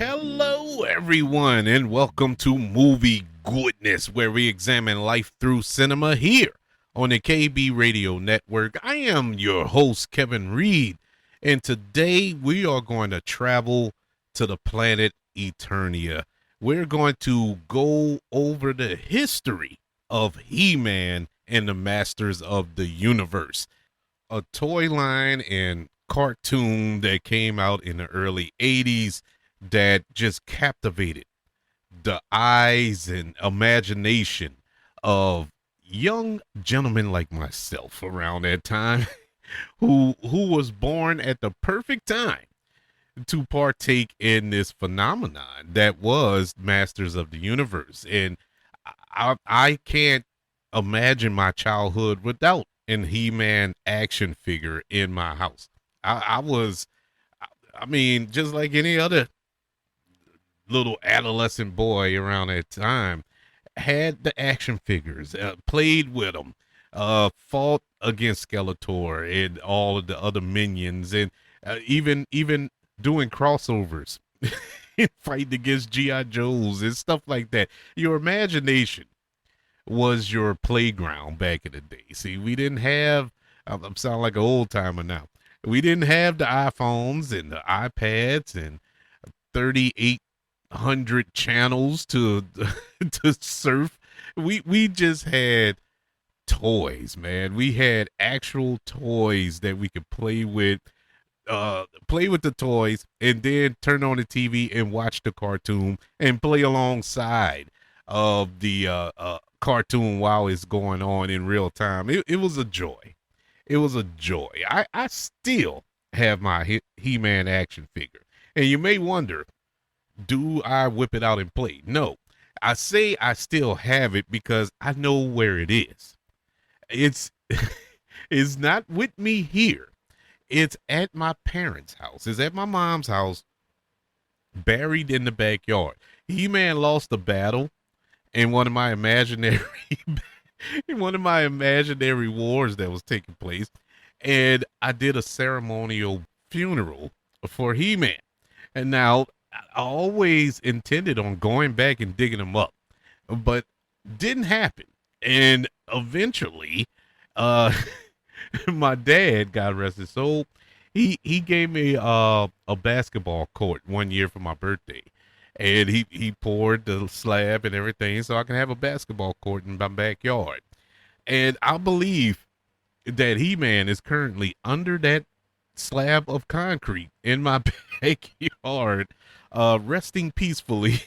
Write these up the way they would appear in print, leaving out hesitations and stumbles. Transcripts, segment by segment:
Hello, everyone, and welcome to Movie Goodness, where we examine life through cinema here on the KB Radio Network. I am your host, Kevin Reed, and today we are going to travel to the planet Eternia. We're going to go over the history of He-Man and the Masters of the Universe, a toy line and cartoon that came out in the early 80s that just captivated the eyes and imagination of young gentlemen like myself around that time who was born at the perfect time to partake in this phenomenon that was Masters of the Universe. And I can't imagine my childhood without an He-Man action figure in my house. I mean, just like any other little adolescent boy around that time, had the action figures, played with them, fought against Skeletor and all of the other minions, and even doing crossovers, fighting against GI Joes and stuff like that. Your imagination was your playground back in the day. See, we didn't have. I'm sounding like an old timer now. We didn't have the iPhones and the iPads and 3,800 channels to to surf. We just had toys, man. We had actual toys that we could play with the toys and then turn on the TV and watch the cartoon and play alongside of the cartoon while it's going on in real time. It was a joy. It was a joy. I still have my He-Man action figure. And you may wonder, do I whip it out and play? No. I say I still have it because I know where it is. It's it's not with me here. It's at my parents' house. It's at my mom's house, buried in the backyard. He-Man lost a battle in one of my imaginary in one of my imaginary wars that was taking place, and I did a ceremonial funeral for He-Man. And now I always intended on going back and digging him up, but didn't happen. And eventually, my dad, God rest his soul, he gave me a basketball court one year for my birthday, and he poured the slab and everything so I can have a basketball court in my backyard. And I believe that He-Man is currently under that slab of concrete in my backyard, resting peacefully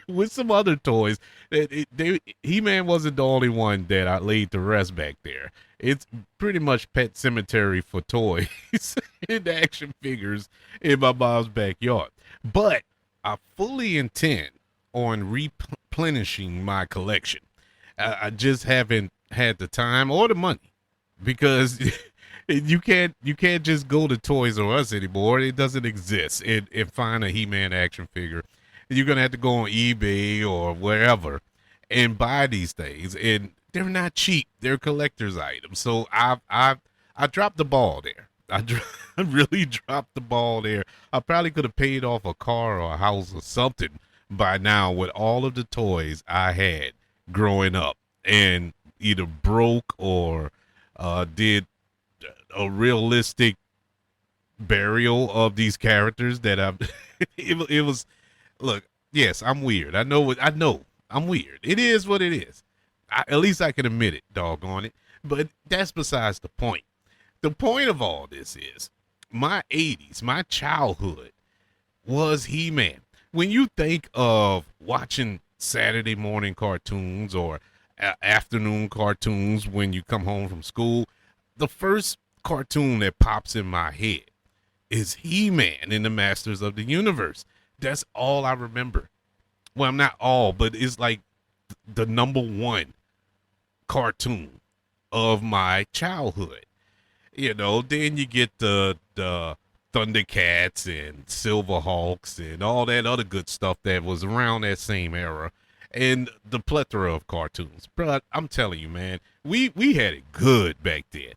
with some other toys. He-Man wasn't the only one that I laid to rest back there. It's pretty much pet cemetery for toys and action figures in my mom's backyard. But I fully intend on replenishing my collection. I just haven't had the time or the money because you can't just go to Toys R Us anymore. It doesn't exist and find a He-Man action figure. You're gonna have to go on eBay or wherever and buy these things, and they're not cheap. They're collector's items. So I dropped the ball there. I really dropped the ball there. I probably could have paid off a car or a house or something by now with all of the toys I had growing up, and either broke or did a realistic burial of these characters that I've. It was. Look, yes, I'm weird. I know. I'm weird. It is what it is. At least I can admit it. Doggone it. But that's besides the point. The point of all this is my 80s, my childhood was He-Man. When you think of watching Saturday morning cartoons or afternoon cartoons when you come home from school, the first cartoon that pops in my head is He-Man in the Masters of the Universe. That's all I remember. Well, not all, but it's like the number one cartoon of my childhood. You know, then you get the Thundercats and Silverhawks and all that other good stuff that was around that same era, and the plethora of cartoons. But I'm telling you, man, we had it good back then.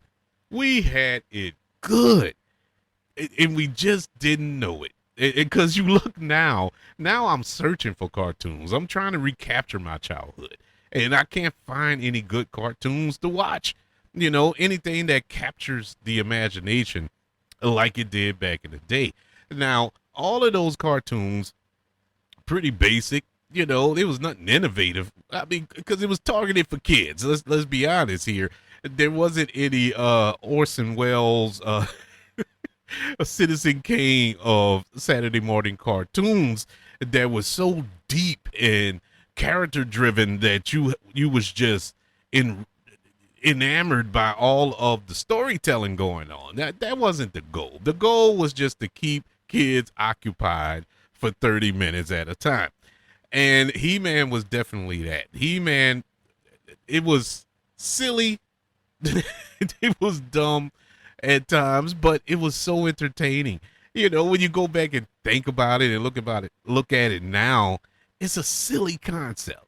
We had it good, and we just didn't know it. Because you look now I'm searching for cartoons. I'm trying to recapture my childhood, and I can't find any good cartoons to watch. Anything that captures the imagination like it did back in the day. Now, all of those cartoons, pretty basic. There was nothing innovative. I mean, because it was targeted for kids. Let's be honest here. There wasn't any Orson Welles, a Citizen Kane of Saturday morning cartoons that was so deep and character driven that you was just in enamored by all of the storytelling going on. That wasn't the goal. The goal was just to keep kids occupied for 30 minutes at a time. And He-Man was definitely that. He-Man, it was silly. It was dumb at times, but it was so entertaining. When you go back and think about it and look at it now, it's a silly concept.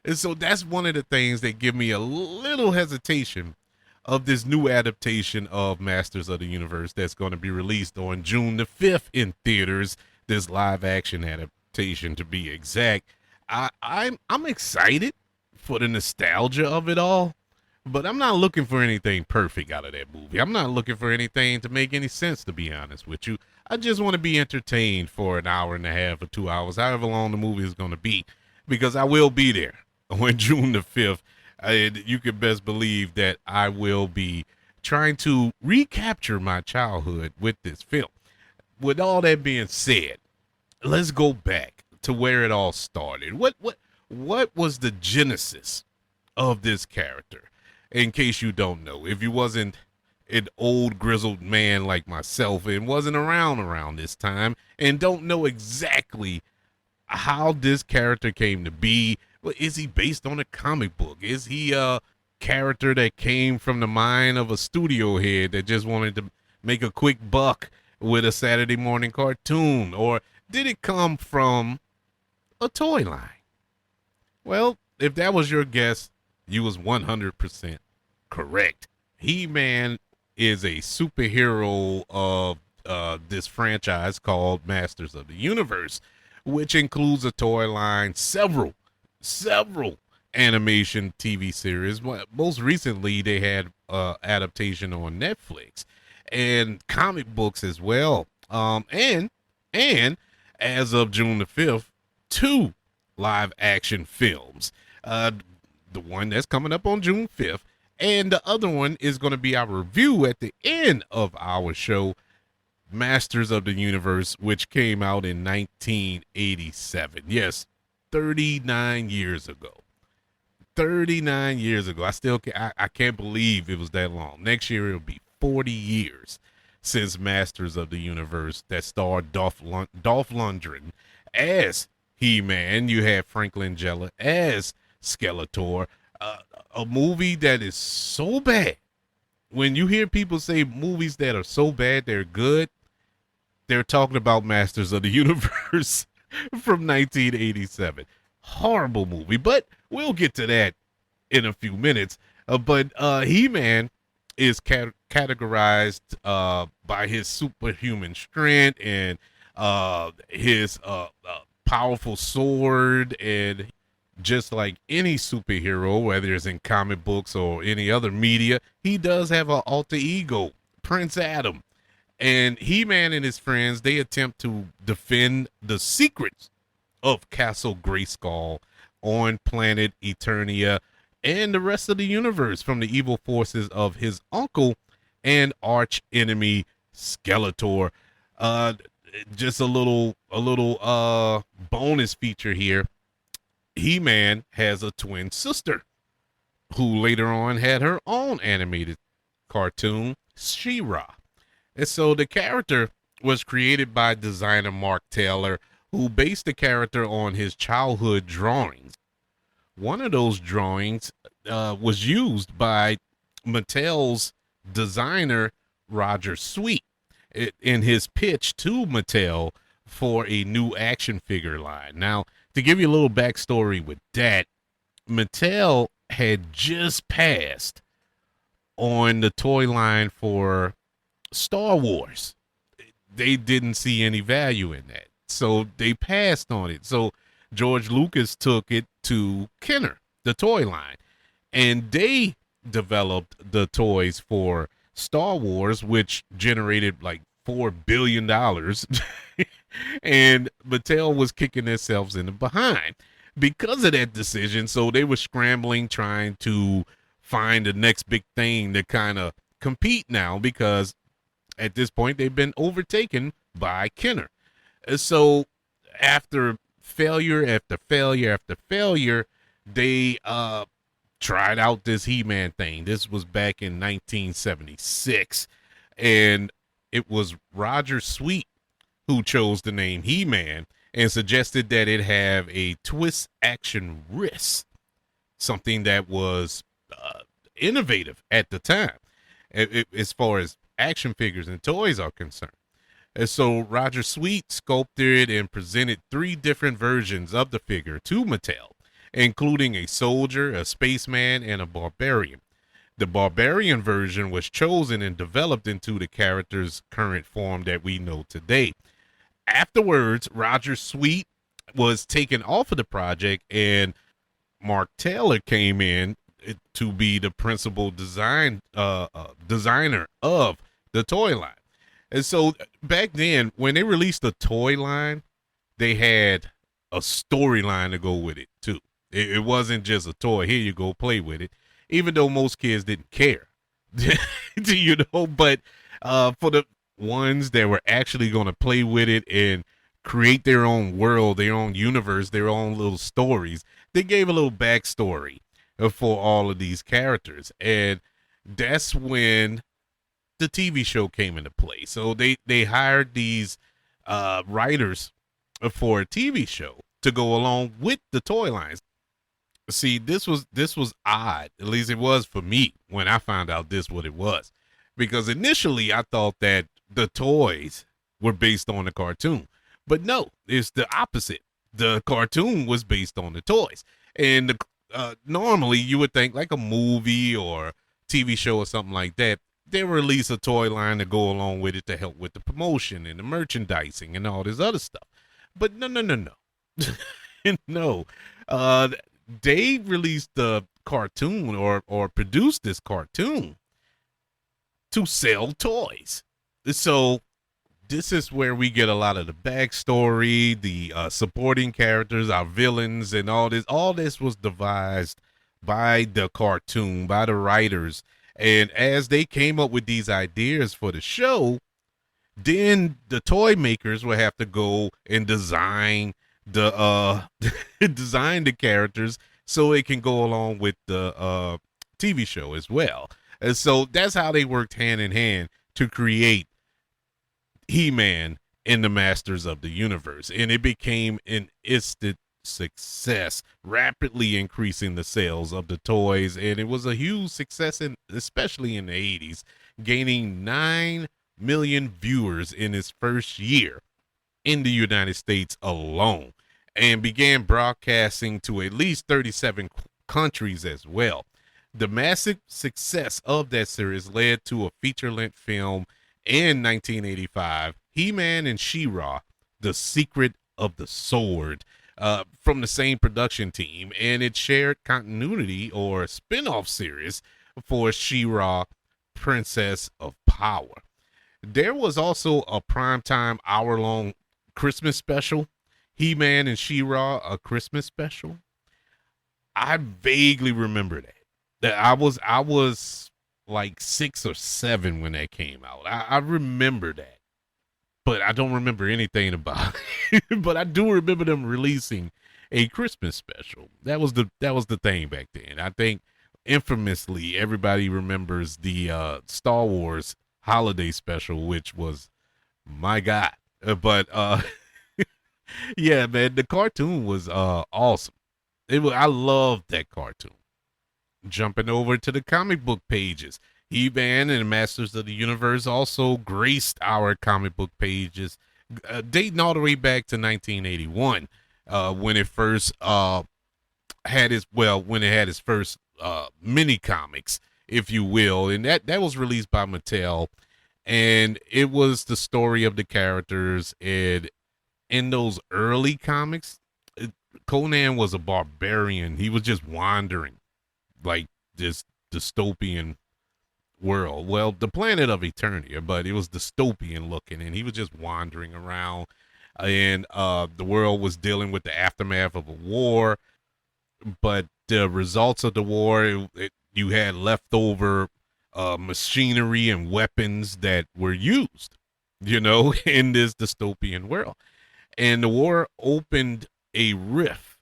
And so that's one of the things that give me a little hesitation of this new adaptation of Masters of the Universe that's going to be released on June the 5th in theaters. This live action adaptation, to be exact. I'm excited for the nostalgia of it all, but I'm not looking for anything perfect out of that movie. I'm not looking for anything to make any sense, to be honest with you. I just want to be entertained for an hour and a half or 2 hours, however long the movie is going to be, because I will be there on June the 5th. And you can best believe that I will be trying to recapture my childhood with this film. With all that being said, let's go back to where it all started. What was the genesis of this character? In case you don't know, if you wasn't an old grizzled man like myself and wasn't around this time and don't know exactly how this character came to be. Well, is he based on a comic book? Is he a character that came from the mind of a studio head that just wanted to make a quick buck with a Saturday morning cartoon? Or did it come from a toy line? Well, if that was your guess, you was 100% correct. He-Man is a superhero of this franchise called Masters of the Universe, which includes a toy line, several animation TV series. Most recently, they had adaptation on Netflix and comic books as well. And as of June the 5th, 2 live action films. The one that's coming up on June 5th, and the other one is going to be our review at the end of our show, Masters of the Universe, which came out in 1987. Yes, 39 years ago. 39 years ago. I can't believe it was that long. Next year it'll be 40 years since Masters of the Universe that starred Dolph Lundgren as He-Man. You have Frank Langella as Skeletor. A movie that is so bad. When you hear people say movies that are so bad they're good, they're talking about Masters of the Universe from 1987. Horrible movie, but we'll get to that in a few minutes. But He-Man is categorized by his superhuman strength and his powerful sword, and just like any superhero, whether it's in comic books or any other media, he does have an alter ego, Prince Adam. And He-Man and his friends, they attempt to defend the secrets of Castle Grayskull on planet Eternia and the rest of the universe from the evil forces of his uncle and arch enemy Skeletor. Just a little bonus feature here. He-Man has a twin sister who later on had her own animated cartoon, She-Ra. And so the character was created by designer Mark Taylor, who based the character on his childhood drawings. One of those drawings was used by Mattel's designer, Roger Sweet, in his pitch to Mattel for a new action figure line. Now, to give you a little backstory with that, Mattel had just passed on the toy line for Star Wars. they didn't see any value in that. So they passed on it. So George Lucas took it to Kenner, the toy line, and they developed the toys for Star Wars, which generated like $4 billion. And Mattel was kicking themselves in the behind because of that decision. So they were scrambling, trying to find the next big thing to kind of compete now, because at this point they've been overtaken by Kenner. So after failure after failure after failure, they tried out this He-Man thing. This was back in 1976, and it was Roger Sweet who chose the name He-Man and suggested that it have a twist action wrist, something that was innovative at the time as far as action figures and toys are concerned. And so Roger Sweet sculpted and presented 3 different versions of the figure to Mattel, including a soldier, a spaceman, and a barbarian. The barbarian version was chosen and developed into the character's current form that we know today. Afterwards, Roger Sweet was taken off of the project, and Mark Taylor came in to be the principal designer of the toy line. And so back then, when they released the toy line, they had a storyline to go with it too. It wasn't just a toy. Here you go, play with it. Even though most kids didn't care, you know. But for the ones that were actually going to play with it and create their own world, their own universe, their own little stories, they gave a little backstory for all of these characters. And that's when the TV show came into play. So they hired these writers for a TV show to go along with the toy lines. See, this was odd. At least it was for me when I found out this what it was, because initially I thought that the toys were based on the cartoon, but no, it's the opposite. The cartoon was based on the toys, and normally you would think like a movie or TV show or something like that, they release a toy line to go along with it to help with the promotion and the merchandising and all this other stuff. But no. No. They released the cartoon or produced this cartoon to sell toys. So this is where we get a lot of the backstory, the supporting characters, our villains, and all this. All this was devised by the cartoon, by the writers. And as they came up with these ideas for the show, then the toy makers would have to go and design the design the characters so it can go along with the TV show as well. And so that's how they worked hand in hand to create He-Man and the Masters of the Universe. And it became an instant success, rapidly increasing the sales of the toys. And it was a huge success, especially in the 80s, gaining 9 million viewers in its first year in the United States alone, and began broadcasting to at least 37 countries as well. The massive success of that series led to a feature-length film in 1985, He-Man and She-Ra, The Secret of the Sword, from the same production team, and it shared continuity or spin-off series for She-Ra, Princess of Power. There was also a primetime hour-long Christmas special, He-Man and She-Ra, a Christmas special. I vaguely remember that I was like 6 or 7 when that came out. I remember that, but I don't remember anything about it. But I do remember them releasing a Christmas special. That was the thing back then. I think infamously everybody remembers the Star Wars holiday special, which was, my God. But yeah, man, the cartoon was awesome. I loved that cartoon. Jumping over to the comic book pages, He-Man and Masters of the Universe also graced our comic book pages, dating all the way back to 1981, when it first had its first mini comics, if you will, and that was released by Mattel. And it was the story of the characters. And in those early comics, it, Conan was a barbarian. He was just wandering like this dystopian world. Well, the planet of Eternia, but it was dystopian looking, and he was just wandering around. And the world was dealing with the aftermath of a war, but the results of the war, you had leftover machinery and weapons that were used, in this dystopian world. And the war opened a rift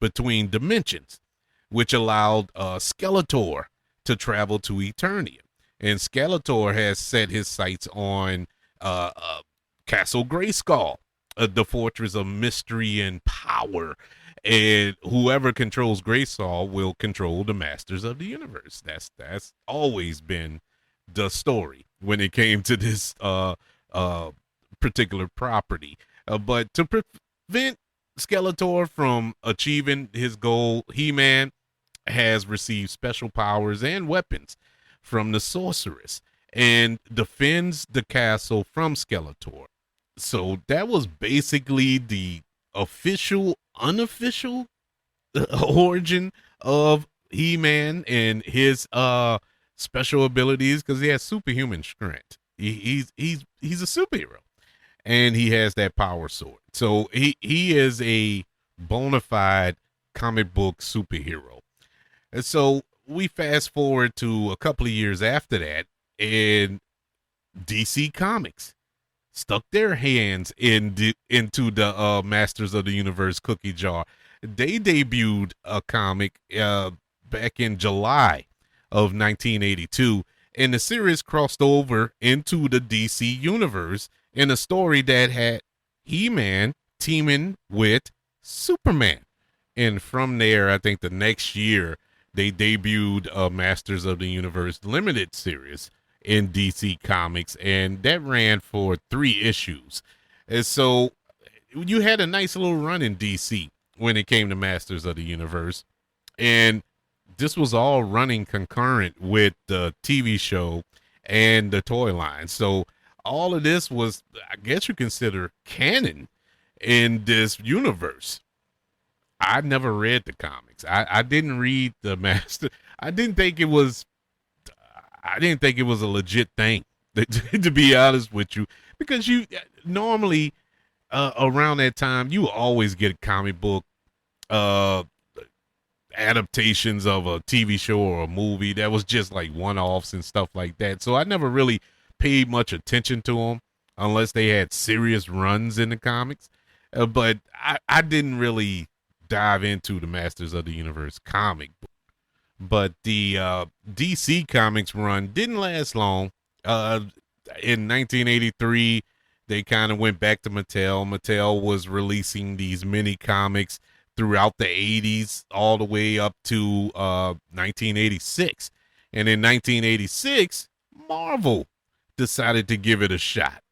between dimensions, which allowed Skeletor to travel to Eternia. And Skeletor has set his sights on Castle Grayskull, the fortress of mystery and power. And whoever controls Grayskull will control the masters of the universe. That's always been the story when it came to this particular property. But to prevent Skeletor from achieving his goal, He-Man has received special powers and weapons from the sorceress and defends the castle from Skeletor. So that was basically the official, unofficial origin of He-Man and his special abilities, because he has superhuman strength. He's a superhero, and he has that power sword. So he is a bona fide comic book superhero. And so we fast forward to a couple of years after that, and DC Comics stuck their hands into the Masters of the Universe cookie jar. They debuted a comic back in July of 1982, and the series crossed over into the DC universe in a story that had He-Man teaming with Superman. And from there, I think the next year, they debuted Masters of the Universe limited series in DC Comics, and that ran for 3 issues. And so you had a nice little run in DC when it came to Masters of the Universe. And this was all running concurrent with the TV show and the toy line. So all of this was, I guess you consider, canon in this universe. I never read the comics. I didn't read the Master. I didn't think it was. I didn't think it was a legit thing. To be honest with you, because you normally around that time you always get comic book uh, adaptations of a TV show or a movie that was just like one-offs and stuff like that. So I never really paid much attention to them unless they had serious runs in the comics. But I didn't really dive into the Masters of the Universe comic book. But the DC Comics run didn't last long. In 1983, they kind of went back to Mattel. Mattel was releasing these mini comics throughout the 80s, all the way up to 1986. And in 1986, Marvel decided to give it a shot.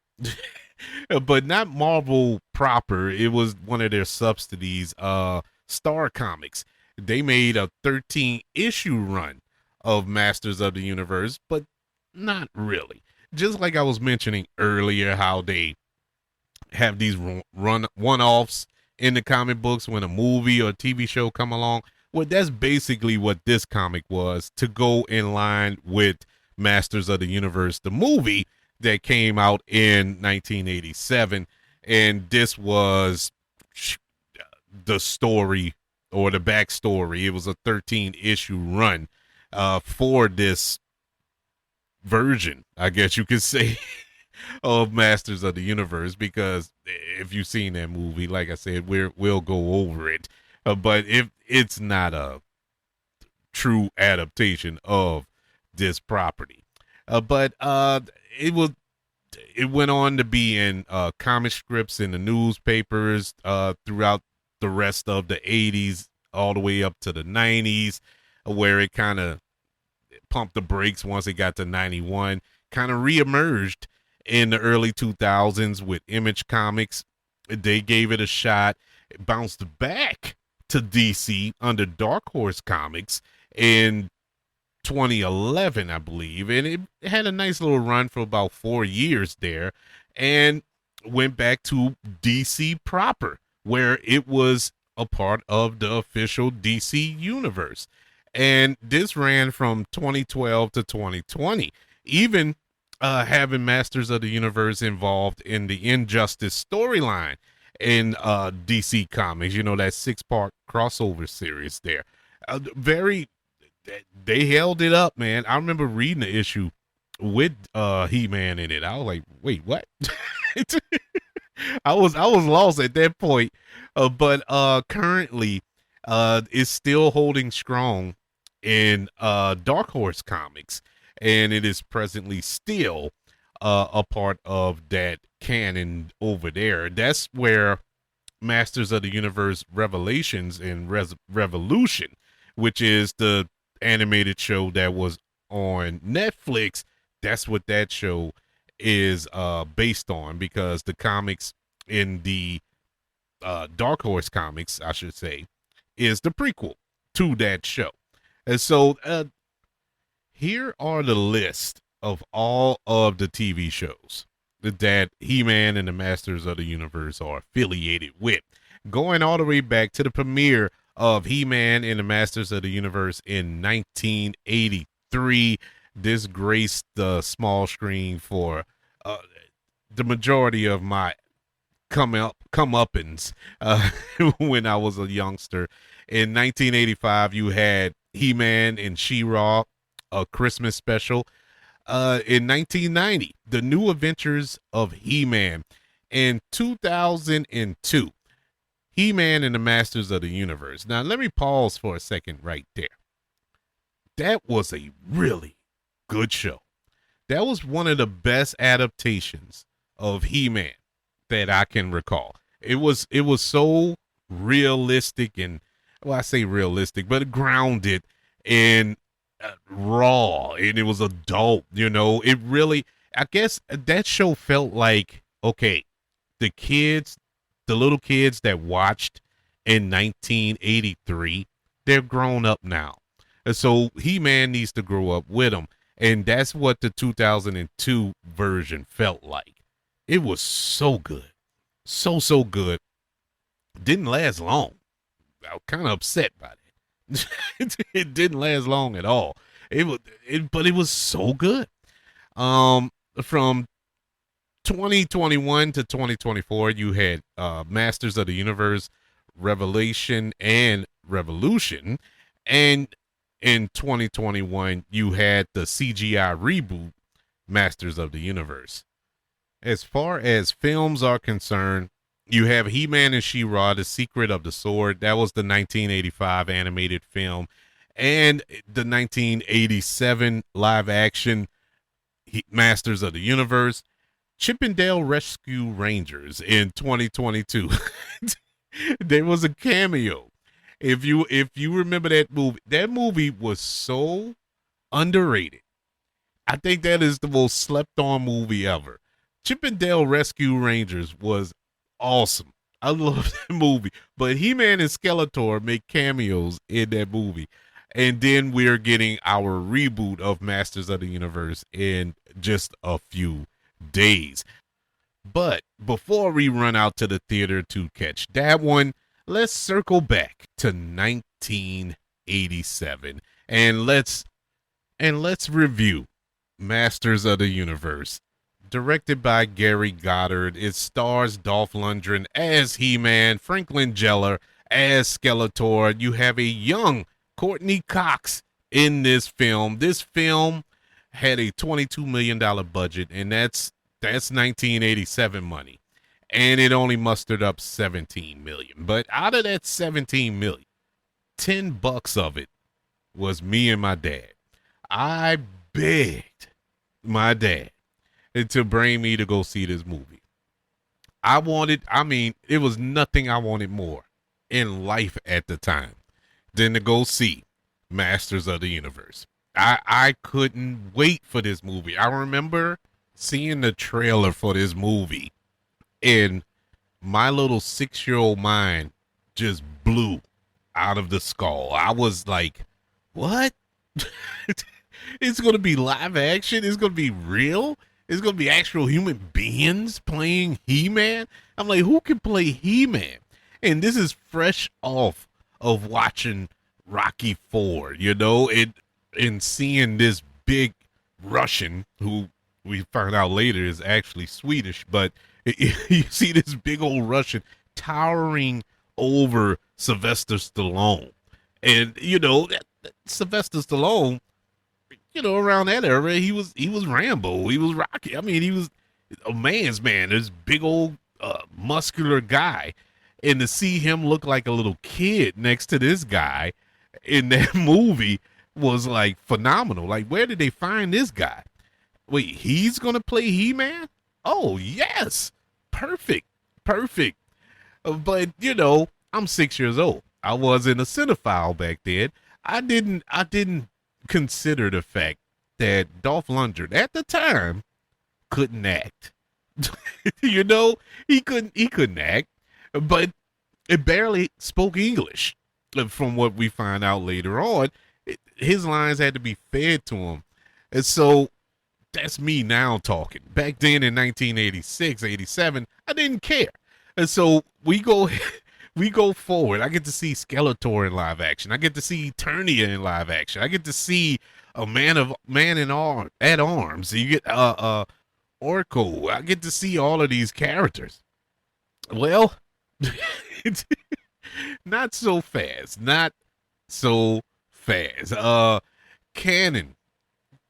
But not Marvel proper. It was one of their subsidies, Star Comics. They made a 13-issue run of Masters of the Universe, but not really. Just like I was mentioning earlier, how they have these one-offs in the comic books when a movie or TV show come along. Well, that's basically what this comic was, to go in line with Masters of the Universe, the movie that came out in 1987. And this was the story or the backstory. It was a 13-issue run for this version, I guess you could say, of Masters of the Universe, because if you've seen that movie, like I said, we'll go over it. But if it's not a true adaptation of this property. But it went on to be in comic strips in the newspapers throughout the rest of the 80s, all the way up to the 90s, where it kind of pumped the brakes once it got to 91, kind of reemerged in the early 2000s with Image Comics. They gave it a shot. It bounced back to DC under Dark Horse Comics, and 2011, I believe, and it had a nice little run for about 4 years there, and went back to DC proper, where it was a part of the official DC universe. And this ran from 2012 to 2020, even having Masters of the Universe involved in the Injustice storyline in DC Comics. You know, that 6-part crossover series there. Very, they held it up, man. I remember reading the issue with He-Man in it. I was like, wait, what? I was lost at that point. But currently is still holding strong in Dark Horse Comics, and it is presently still a part of that canon over there. That's where Masters of the Universe Revelations and Revolution, which is the animated show that was on Netflix, that's what that show is based on, because the comics in the Dark Horse comics, I should say, is the prequel to that show. And so here are the list of all of the TV shows that He-Man and the Masters of the Universe are affiliated with, going all the way back to the premiere of He-Man and the Masters of the Universe in 1983. This graced the small screen for the majority of my come-uppins when I was a youngster. In 1985, you had He-Man and She-Ra, a Christmas special. In 1990, The New Adventures of He-Man. In 2002, He-Man and the Masters of the Universe. Now, let me pause for a second right there. That was a really good show. That was one of the best adaptations of He-Man that I can recall. It was so realistic and, well, I say realistic, but grounded and raw, and it was adult. You know, it really, I guess that show felt like, okay, the little kids that watched in 1983, they're grown up now, and so He-Man needs to grow up with them, and that's what the 2002 version felt like. It was so good, so good. Didn't last long. I was kind of upset by that. It didn't last long at all. But it was so good. From 2021 to 2024, you had Masters of the Universe, Revelation, and Revolution, and in 2021, you had the CGI reboot, Masters of the Universe. As far as films are concerned, you have He-Man and She-Ra, The Secret of the Sword. That was the 1985 animated film. And the 1987 live action Masters of the Universe. Chippendale Rescue Rangers in 2022. There was a cameo. If you remember that movie was so underrated. I think that is the most slept on movie ever. Chippendale Rescue Rangers was awesome. I love that movie. But He-Man and Skeletor make cameos in that movie. And then we're getting our reboot of Masters of the Universe in just a few days. But before we run out to the theater to catch that one, let's circle back to 1987 and let's review Masters of the Universe. Directed by Gary Goddard, it stars Dolph Lundgren as He-Man, Franklin Jeller as Skeletor. You have a young Courtney Cox in this film. This film had a $22 million budget, and that's 1987 money, and it only mustered up 17 million. But out of that 17 million, $10 of it was me and my dad. I begged my dad to bring me to go see this movie. It was nothing I wanted more in life at the time than to go see Masters of the Universe. I couldn't wait for this movie. I remember seeing the trailer for this movie, and my little 6-year-old mind just blew out of the skull. I was like, what? It's going to be live action. It's going to be real. It's going to be actual human beings playing He-Man. I'm like, who can play He-Man? And this is fresh off of watching Rocky 4, and seeing this big Russian who we find out later is actually Swedish, but you see this big old Russian towering over Sylvester Stallone. And Sylvester Stallone, around that era, he was Rambo, he was Rocky. I mean, he was a man's man. This big old muscular guy, and to see him look like a little kid next to this guy in that movie was like phenomenal. Like, where did they find this guy? Wait, he's gonna play He-Man? Oh yes, perfect, perfect. But I'm 6 years old. I wasn't a cinephile back then. I didn't consider the fact that Dolph Lundgren at the time couldn't act. He couldn't act, but it barely spoke English. From what we find out later on, his lines had to be fed to him, and so that's me now talking. Back then in 1986, 87, I didn't care. And so we go we go forward. I get to see Skeletor in live action. I get to see Eternia in live action. I get to see a man in at arms. You get Orko. I get to see all of these characters. Well, not so fast. Not so fast. Canon,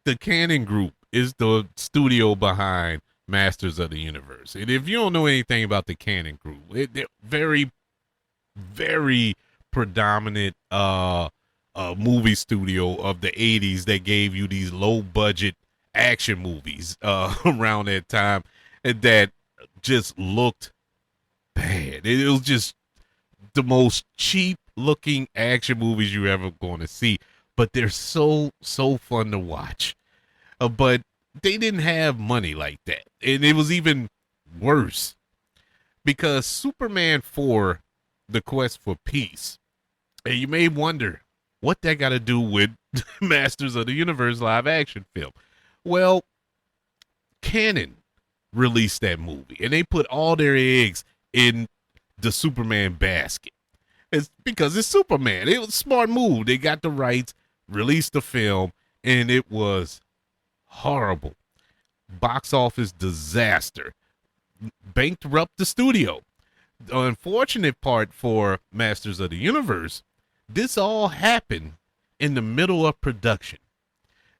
the Canon Group is the studio behind Masters of the Universe. And if you don't know anything about the Canon Group, they're very, very predominant movie studio of the 80s that gave you these low budget action movies around that time that just looked bad. It was just the most cheap looking action movies you're ever going to see, but they're so fun to watch. But they didn't have money like that, and it was even worse because Superman 4: The Quest for Peace, and you may wonder what that got to do with Masters of the Universe live action film. Well, Canon released that movie, and they put all their eggs in the Superman basket. It's because it's Superman. It was a smart move. They got the rights, released the film, and it was horrible. Box office disaster. Bankrupt the studio. The unfortunate part for Masters of the Universe, this all happened in the middle of production.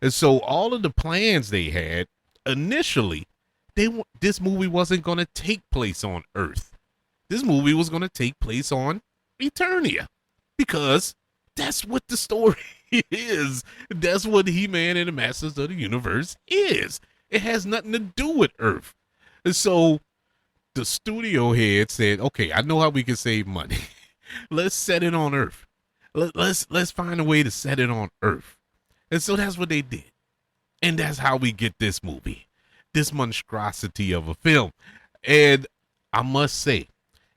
And so all of the plans they had initially, this movie wasn't going to take place on Earth. This movie was going to take place on Eternia, because that's what the story is. That's what He-Man and the Masters of the Universe is. It has nothing to do with Earth. And so the studio head said, okay, I know how we can save money. Let's set it on Earth. Let's find a way to set it on Earth. And so that's what they did. And that's how we get this movie, this monstrosity of a film. And I must say,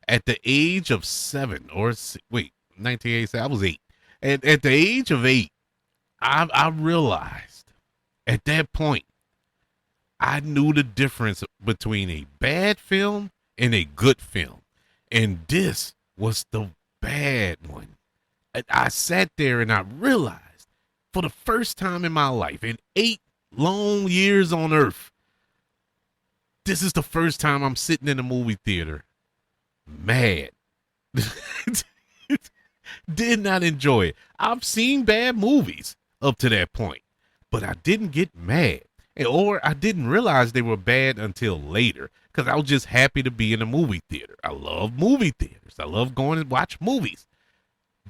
at the age of 1987, I was 8. And at the age of 8, I realized at that point, I knew the difference between a bad film and a good film. And this was the bad one. I sat there and I realized for the first time in my life, in 8 long years on Earth, this is the first time I'm sitting in a movie theater mad. Did not enjoy it. I've seen bad movies up to that point, but I didn't get mad, or I didn't realize they were bad until later, because I was just happy to be in a movie theater. I love movie theaters. I love going and watch movies.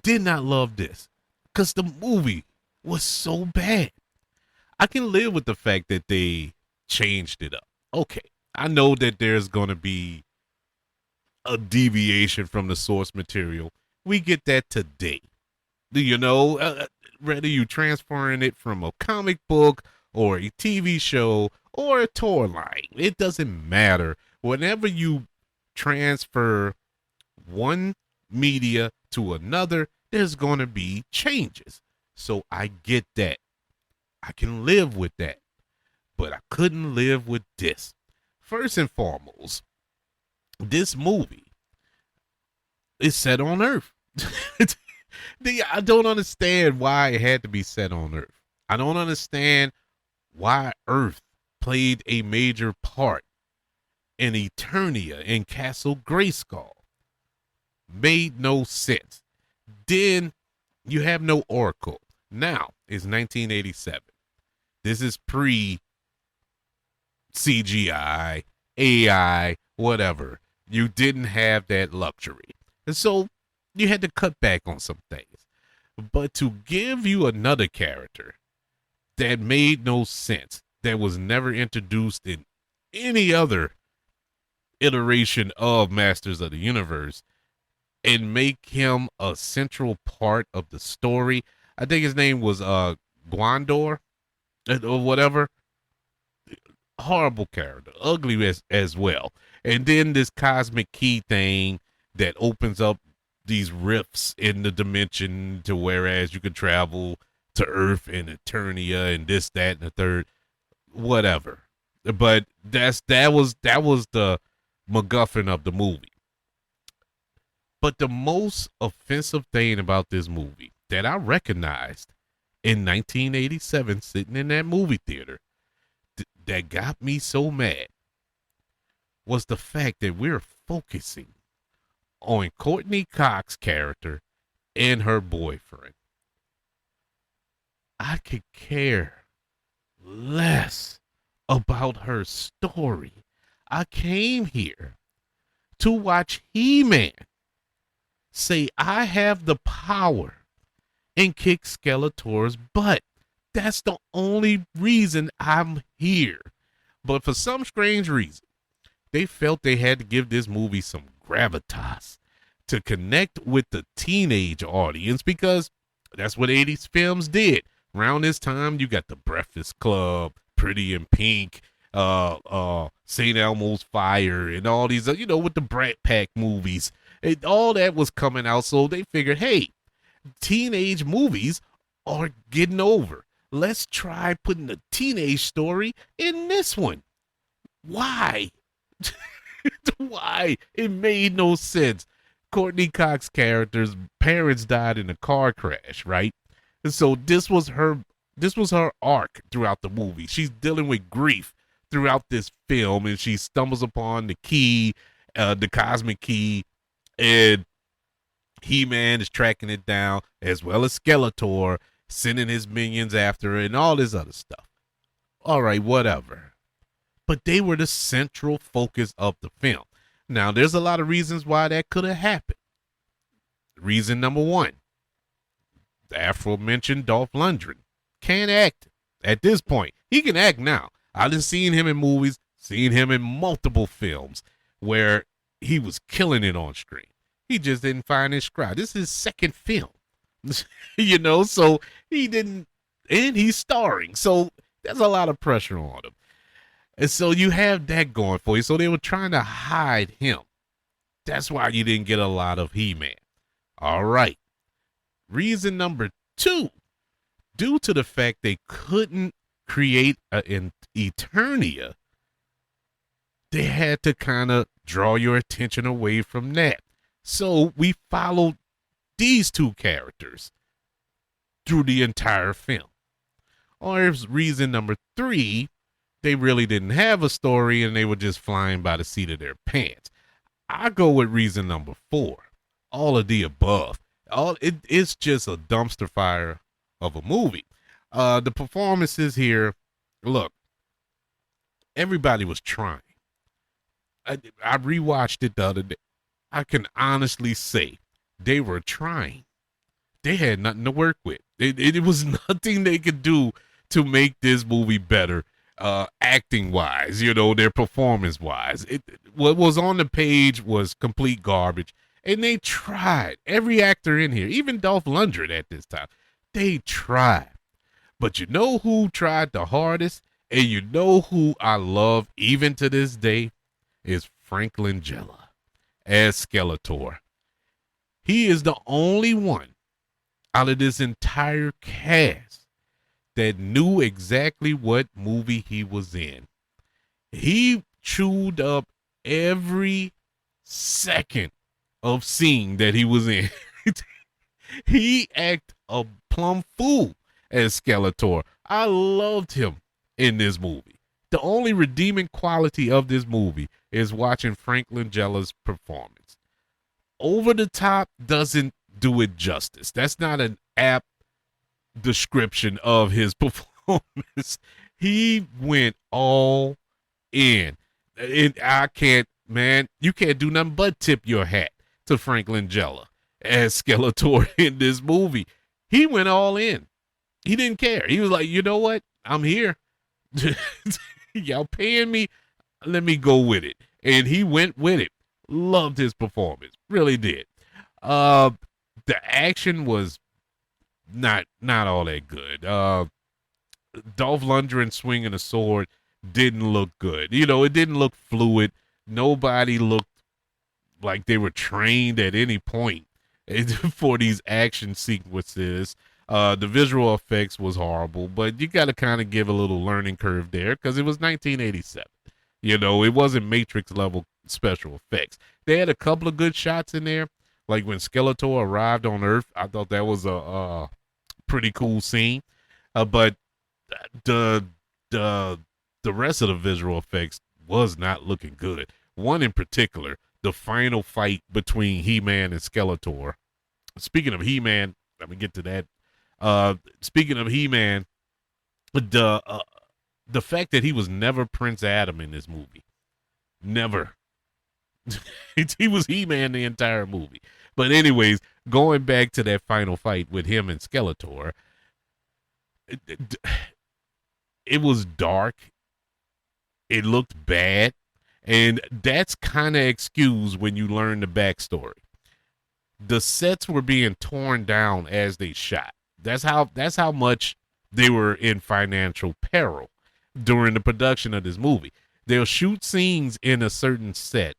Did not love this because the movie was so bad. I can live with the fact that they changed it up. Okay, I know that there's going to be a deviation from the source material. We get that today. Whether you transferring it from a comic book or a TV show or a toy line, it doesn't matter. Whenever you transfer one media to another, there's going to be changes. So I get that. I can live with that, but I couldn't live with this. First and foremost, this movie is set on Earth. I don't understand why it had to be set on Earth. I don't understand why Earth played a major part in Eternia and Castle Grayskull. Made no sense. Then you have no Oracle. Now it's 1987. This is pre CGI, AI, whatever. You didn't have that luxury. And so you had to cut back on some things. But to give you another character that made no sense, that was never introduced in any other iteration of Masters of the Universe, and make him a central part of the story. I think his name was Gwandor or whatever. Horrible character, ugly as well. And then this cosmic key thing that opens up these rifts in the dimension to whereas you can travel to Earth and Eternia and this, that, and the third, whatever. But that was the MacGuffin of the movie. But the most offensive thing about this movie that I recognized in 1987, sitting in that movie theater, that got me so mad was the fact that we're focusing on Courtney Cox's character and her boyfriend. I could care less about her story. I came here to watch He-Man say, I have the power, and kick Skeletor's butt. That's the only reason I'm here. But for some strange reason, they felt they had to give this movie some gravitas to connect with the teenage audience, because that's what 80s films did. Around this time, you got The Breakfast Club, Pretty in Pink, St. Elmo's Fire, and all these, with the Brat Pack movies. All that was coming out, so they figured, hey, teenage movies are getting over. Let's try putting a teenage story in this one. Why? Why? It made no sense. Courtney Cox's character's parents died in a car crash, right? And so this was her arc throughout the movie. She's dealing with grief throughout this film, and she stumbles upon the key, the cosmic key, and He-Man is tracking it down, as well as Skeletor, sending his minions after her, and all this other stuff. All right, whatever. But they were the central focus of the film. Now, there's a lot of reasons why that could have happened. Reason number one, the aforementioned Dolph Lundgren can't act at this point. He can act now. I've been seeing him in movies, seen him in multiple films where he was killing it on screen. He just didn't find his stride. This is his second film, so he didn't, and he's starring. So there's a lot of pressure on him. And so you have that going for you. So they were trying to hide him. That's why you didn't get a lot of He-Man. All right. Reason number two, due to the fact they couldn't create an Eternia, they had to kind of draw your attention away from that. So we followed these two characters through the entire film. Or reason number three, they really didn't have a story and they were just flying by the seat of their pants. I go with reason number four, all of the above. It's just a dumpster fire of a movie. The performances here, look, everybody was trying. I rewatched it the other day. I can honestly say they were trying. They had nothing to work with. It was nothing they could do to make this movie better, acting wise, their performance wise. What was on the page was complete garbage. And they tried. Every actor in here, even Dolph Lundgren at this time, they tried. But you know who tried the hardest? And you know who I love even to this day? Is Frank Langella as Skeletor. He is the only one out of this entire cast that knew exactly what movie he was in. He chewed up every second of scene that he was in. He act a plumb fool as Skeletor. I loved him in this movie. The only redeeming quality of this movie is watching Frank Langella's performance. Over the top doesn't do it justice. That's not an apt description of his performance. He went all in. And I can't, man, you can't do nothing but tip your hat to Frank Langella as Skeletor in this movie. He went all in. He didn't care. He was like, you know what? I'm here. Y'all paying me. Let me go with it. And he went with it. Loved his performance. Really did. The action was not all that good. Dolph Lundgren swinging a sword didn't look good. You know, it didn't look fluid. Nobody looked like they were trained at any point for these action sequences. The visual effects was horrible, but you got to kind of give a little learning curve there because it was 1987. You know, it wasn't Matrix level special effects. They had a couple of good shots in there, like when Skeletor arrived on Earth. I thought that was a pretty cool scene. But the rest of the visual effects was not looking good. One in particular, the final fight between He-Man and Skeletor. Speaking of He-Man, let me get to that. Speaking of He-Man, the fact that he was never Prince Adam in this movie, never. He was He-Man the entire movie. But anyways, going back to that final fight with him and Skeletor, it was dark. It looked bad. And that's kind of excused when you learn the backstory. The sets were being torn down as they shot. That's how much they were in financial peril during the production of this movie. They'll shoot scenes in a certain set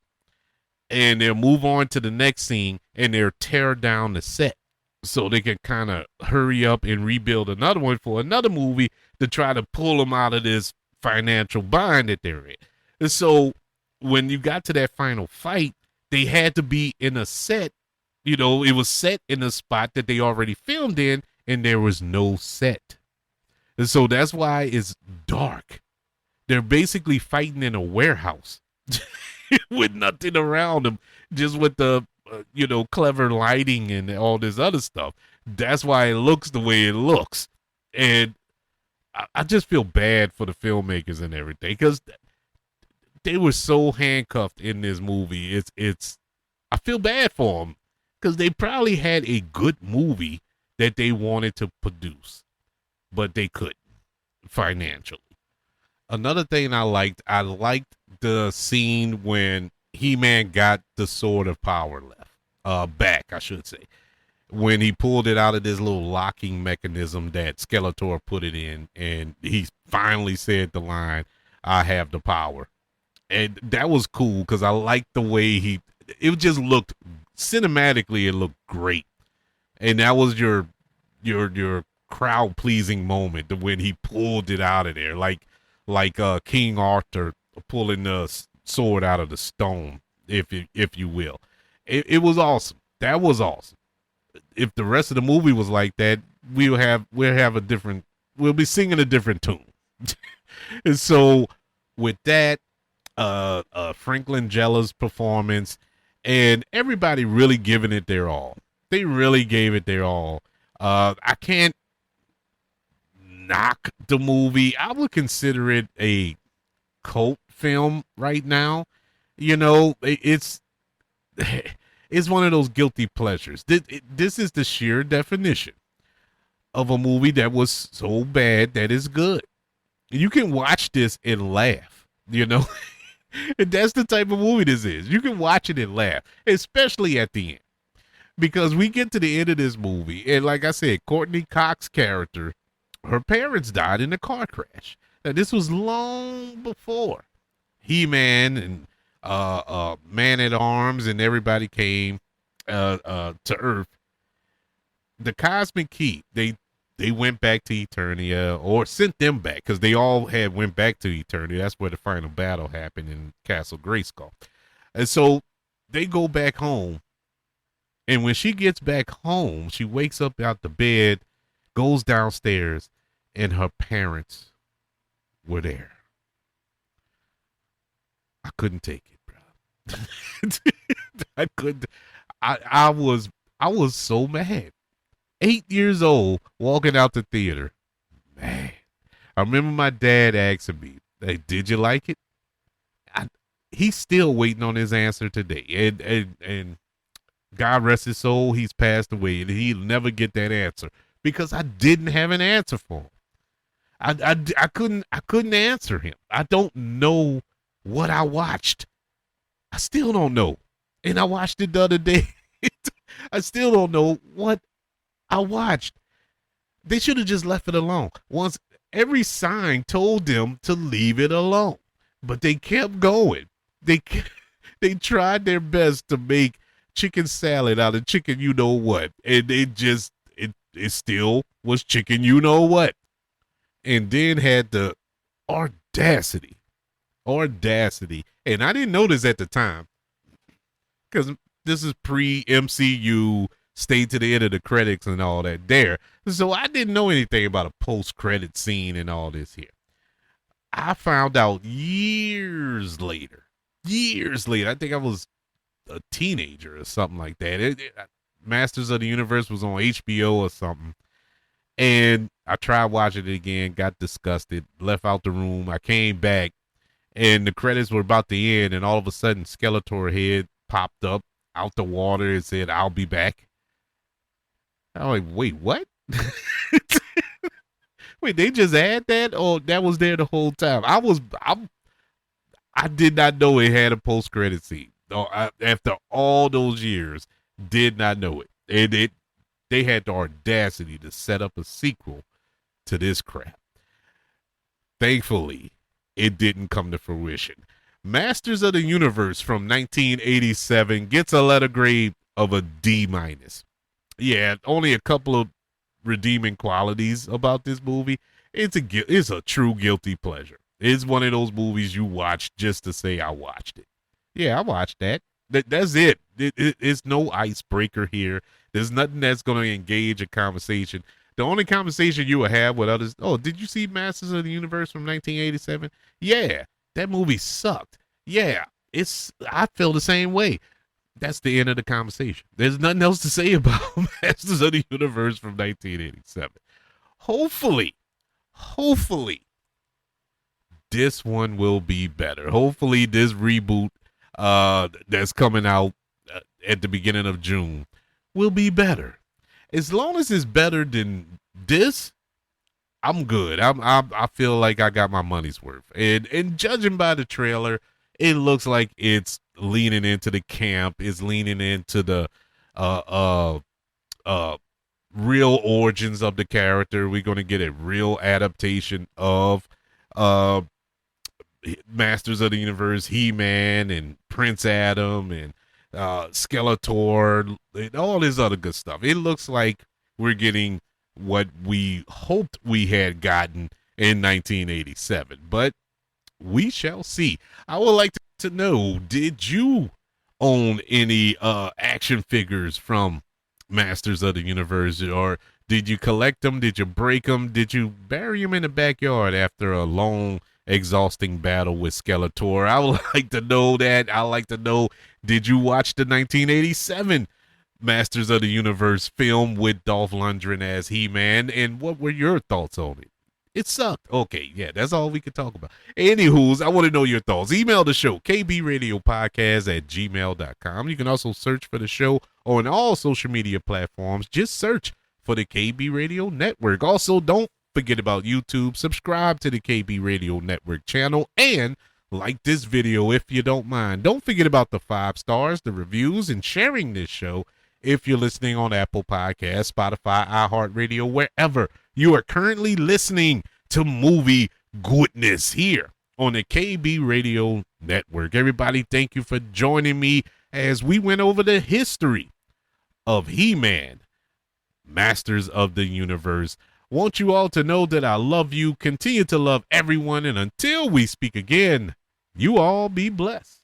and they'll move on to the next scene and they'll tear down the set so they can kind of hurry up and rebuild another one for another movie to try to pull them out of this financial bind that they're in. And so when you got to that final fight, they had to be in a set. You know, it was set in a spot that they already filmed in, and there was no set. And so that's why it's dark. They're basically fighting in a warehouse with nothing around them, just with the, clever lighting and all this other stuff. That's why it looks the way it looks. And I just feel bad for the filmmakers and everything because they were so handcuffed in this movie. I feel bad for them because they probably had a good movie that they wanted to produce, but they couldn't financially. Another thing I liked the scene when He-Man got the Sword of Power back, I should say, when he pulled it out of this little locking mechanism that Skeletor put it in, and he finally said the line, "I have the power." And that was cool because I liked the way it just looked cinematically, it looked great. And that was your crowd pleasing moment when he pulled it out of there, like King Arthur pulling the sword out of the stone, if you will. It was awesome. That was awesome. If the rest of the movie was like that, we'll be singing a different tune. And so with that, Frank Langella's performance and everybody really giving it their all. They really gave it their all. I can't knock the movie. I would consider it a cult film right now. You know, it's one of those guilty pleasures. This is the sheer definition of a movie that was so bad that it's good. You can watch this and laugh, you know. And that's the type of movie this is. You can watch it and laugh, especially at the end. Because we get to the end of this movie, and like I said, Courtney Cox's character, her parents died in a car crash. Now, this was long before He-Man and Man-at-Arms and everybody came to Earth. The Cosmic Key, they they went back to Eternia, or sent them back, because they all had went back to Eternia. That's where the final battle happened in Castle Grayskull. And so they go back home. And when she gets back home, she wakes up out the bed, goes downstairs, and her parents were there. I couldn't take it, bro. I couldn't. I was so mad. 8 years old, walking out the theater. Man, I remember my dad asking me, "Hey, did you like it?" He's still waiting on his answer today, and God rest his soul, he's passed away, and he'll never get that answer because I didn't have an answer for him. I couldn't answer him. I don't know what I watched. I still don't know. And I watched it the other day. I still don't know what I watched. They should have just left it alone. Once every sign told them to leave it alone, but they kept going. They tried their best to make chicken salad out of chicken you know what, and it still was chicken you know what, and then had the audacity, and I didn't notice at the time because this is pre-MCU, stay to the end of the credits and all that there, so I didn't know anything about a post-credit scene and all this here. I found out years later, I think I was a teenager or something like that. Masters of the Universe was on HBO or something, and I tried watching it again, got disgusted, left out the room. I came back, and the credits were about to end, and all of a sudden Skeletor head popped up out the water and said, "I'll be back." I'm like, wait, what? Wait, they just add that, or that was there the whole time? I did not know it had a post-credit scene. After all those years, did not know it. And they had the audacity to set up a sequel to this crap. Thankfully, it didn't come to fruition. Masters of the Universe from 1987 gets a letter grade of a D-. Yeah, only a couple of redeeming qualities about this movie. It's a true guilty pleasure. It's one of those movies you watch just to say I watched it. Yeah, I watched that. That's it. It's no icebreaker here. There's nothing that's going to engage a conversation. The only conversation you will have with others, oh, did you see Masters of the Universe from 1987? Yeah, that movie sucked. Yeah, I feel the same way. That's the end of the conversation. There's nothing else to say about Masters of the Universe from 1987. Hopefully, this one will be better. Hopefully, this reboot that's coming out at the beginning of June will be better. As long as it's better than this, I'm good. I feel like I got my money's worth. And judging by the trailer, it looks like it's leaning into the camp. It's leaning into the real origins of the character. We're going to get a real adaptation of Masters of the Universe, He-Man and Prince Adam and Skeletor and all this other good stuff. It looks like we're getting what we hoped we had gotten in 1987, but we shall see. I would like to know, did you own any action figures from Masters of the Universe, or did you collect them? Did you break them? Did you bury them in the backyard after a long, exhausting battle with Skeletor? I would like to know that. I like to know, did you watch the 1987 Masters of the Universe film with Dolph Lundgren as He-Man, and what were your thoughts on it? It sucked. Okay, yeah, that's all we could talk about. Anywho's, I want to know your thoughts. Email the show, kbradiopodcast@gmail.com. You can also search for the show on all social media platforms. Just search for the KB Radio Network. Also, don't forget about YouTube. Subscribe to the KB Radio Network channel and like this video if you don't mind. Don't forget about the 5 stars, the reviews, and sharing this show if you're listening on Apple Podcasts, Spotify, iHeartRadio, wherever you are currently listening to movie goodness here on the KB Radio Network. Everybody, thank you for joining me as we went over the history of He-Man, Masters of the Universe. Want you all to know that I love you. Continue to love everyone. And until we speak again, you all be blessed.